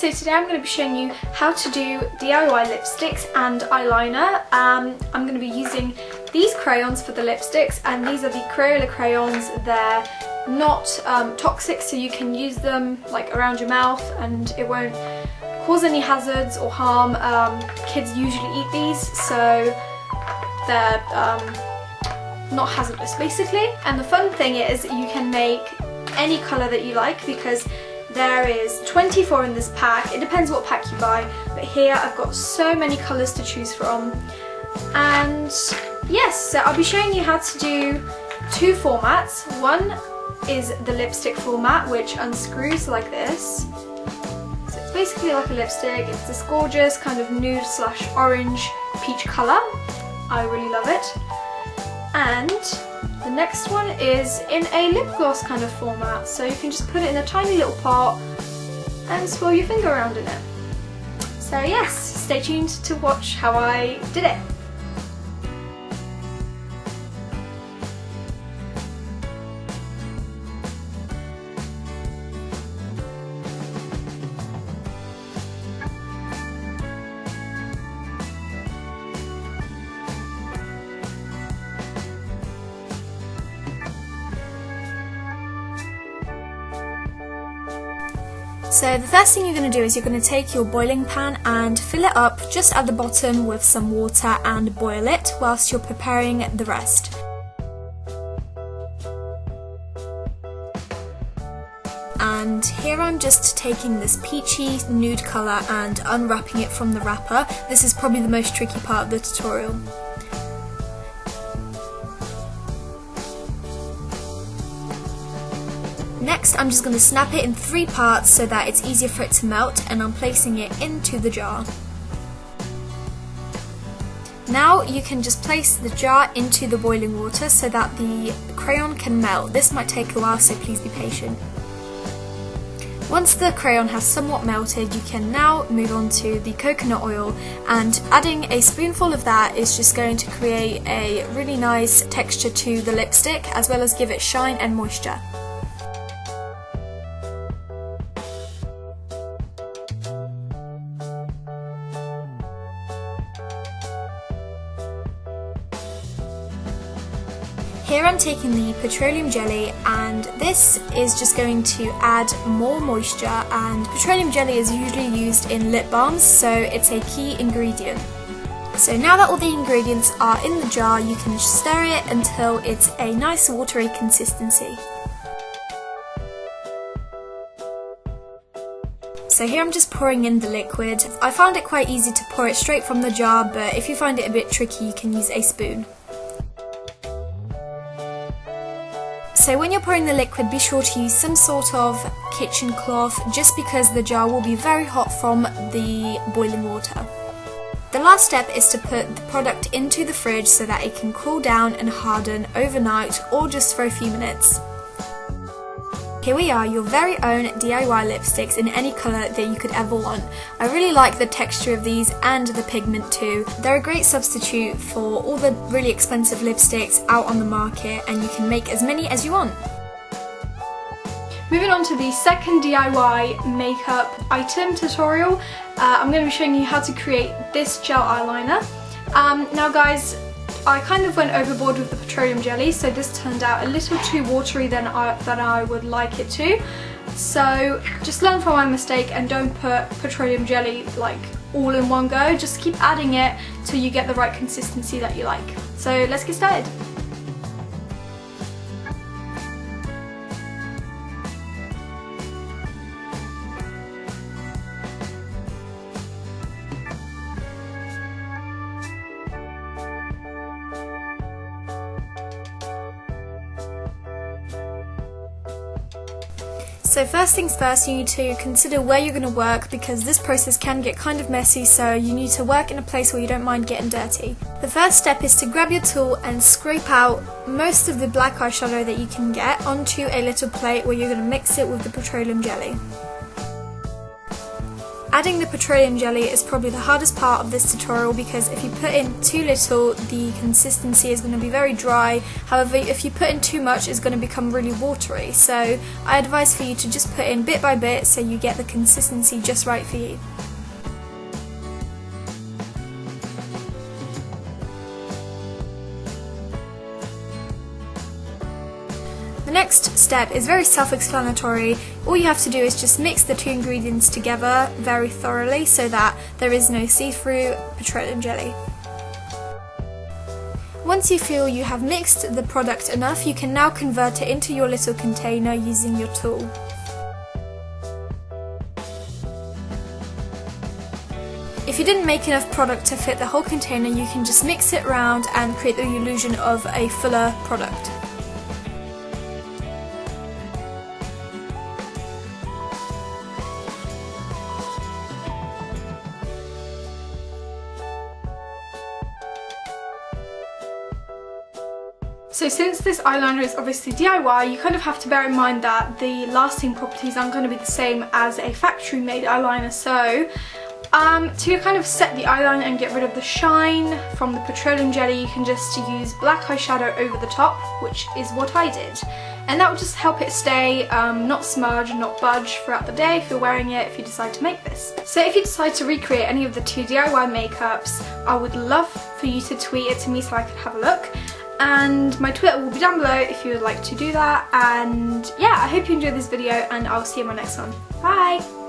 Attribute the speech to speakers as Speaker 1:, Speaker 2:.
Speaker 1: so today I'm going to be showing you how to do DIY lipsticks and eyeliner. I'm going to be using these crayons for the lipsticks, and these are the Crayola crayons. They're not toxic, so you can use them like around your mouth and it won't cause any hazards or harm. Kids usually eat these, so they're not hazardous basically. And the fun thing is you can make any colour that you like, because there is 24 in this pack. It depends what pack you buy, but here I've got so many colours to choose from. And yes, so I'll be showing you how to do two formats. One is the lipstick format, which unscrews like this. So it's basically like a lipstick. It's this gorgeous kind of nude / orange peach colour. I really love it. And the next one is in a lip gloss kind of format, so you can just put it in a tiny little pot and swirl your finger around in it. So yes, stay tuned to watch how I did it. So the first thing you're going to do is you're going to take your boiling pan and fill it up just at the bottom with some water and boil it whilst you're preparing the rest. And here I'm just taking this peachy nude colour and unwrapping it from the wrapper. This is probably the most tricky part of the tutorial. Next, I'm just going to snap it in 3 parts so that it's easier for it to melt, and I'm placing it into the jar. Now you can just place the jar into the boiling water so that the crayon can melt. This might take a while, so please be patient. Once the crayon has somewhat melted, you can now move on to the coconut oil, and adding a spoonful of that is just going to create a really nice texture to the lipstick, as well as give it shine and moisture. Here I'm taking the Petroleum Jelly, and this is just going to add more moisture, and Petroleum Jelly is usually used in lip balms, so it's a key ingredient. So now that all the ingredients are in the jar, you can stir it until it's a nice watery consistency. So here I'm just pouring in the liquid. I found it quite easy to pour it straight from the jar, but if you find it a bit tricky, you can use a spoon. So when you're pouring the liquid, be sure to use some sort of kitchen cloth, just because the jar will be very hot from the boiling water. The last step is to put the product into the fridge so that it can cool down and harden overnight, or just for a few minutes. Here we are, your very own DIY lipsticks in any colour that you could ever want. I really like the texture of these and the pigment too. They're a great substitute for all the really expensive lipsticks out on the market, and you can make as many as you want. Moving on to the second DIY makeup item tutorial, I'm going to be showing you how to create this gel eyeliner. Now guys, I kind of went overboard with the petroleum jelly, so this turned out a little too watery than I would like it to. So just learn from my mistake and don't put petroleum jelly like all in one go. Just keep adding it till you get the right consistency that you like. So let's get started. So first things first, you need to consider where you're going to work, because this process can get kind of messy, so you need to work in a place where you don't mind getting dirty. The first step is to grab your tool and scrape out most of the black eyeshadow that you can get onto a little plate where you're going to mix it with the petroleum jelly. Adding the petroleum jelly is probably the hardest part of this tutorial because if you put in too little, the consistency is going to be very dry. However, if you put in too much, it's going to become really watery. So I advise for you to just put in bit by bit so you get the consistency just right for you. The next step is very self-explanatory. All you have to do is just mix the two ingredients together very thoroughly so that there is no see-through petroleum jelly. Once you feel you have mixed the product enough, you can now convert it into your little container using your tool. If you didn't make enough product to fit the whole container, you can just mix it around and create the illusion of a fuller product. So since this eyeliner is obviously DIY, you kind of have to bear in mind that the lasting properties aren't going to be the same as a factory made eyeliner. So to kind of set the eyeliner and get rid of the shine from the petroleum jelly, you can just use black eyeshadow over the top, which is what I did. And that will just help it stay, not smudge, not budge throughout the day if you're wearing it, if you decide to make this. So if you decide to recreate any of the two DIY makeups, I would love for you to tweet it to me so I could have a look. And my Twitter will be down below if you would like to do that. And yeah, I hope you enjoyed this video and I'll see you in my next one. Bye!